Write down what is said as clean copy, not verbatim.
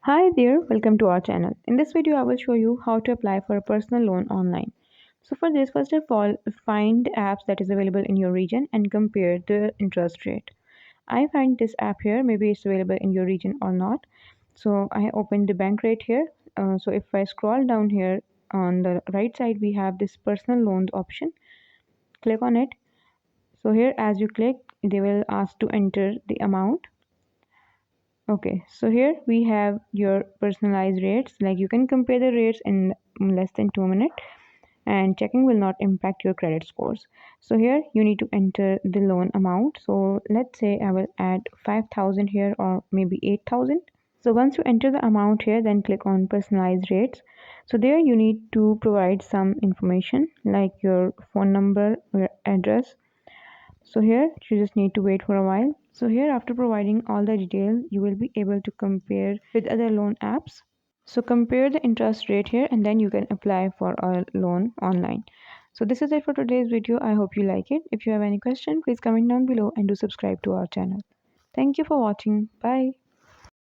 Hi there, welcome to our channel. In this video, I will show you how to apply for a personal loan online. So for this, first of all, find apps that is available in your region and compare the interest rate. I find this app here, maybe it's available in your region or not. So I opened the bank rate here. So if I scroll down here on the right side, we have this personal loans option. Click on it. So here, as you click, they will ask to enter the amount. Okay, so here we have your personalized rates. Like you can compare the rates in less than 2 minutes, and checking will not impact your credit scores. So here you need to enter the loan amount. So let's say I will add 5,000 here, or maybe 8,000. So once you enter the amount here, then click on personalized rates. So there you need to provide some information like your phone number, your address. So here you just need to wait for a while. So here, after providing all the details, you will be able to compare with other loan apps. So compare the interest rate here, and then you can apply for a loan online. So this is it for today's video. I hope you like it. If you have any question, please comment down below and do subscribe to our channel. Thank you for watching. Bye.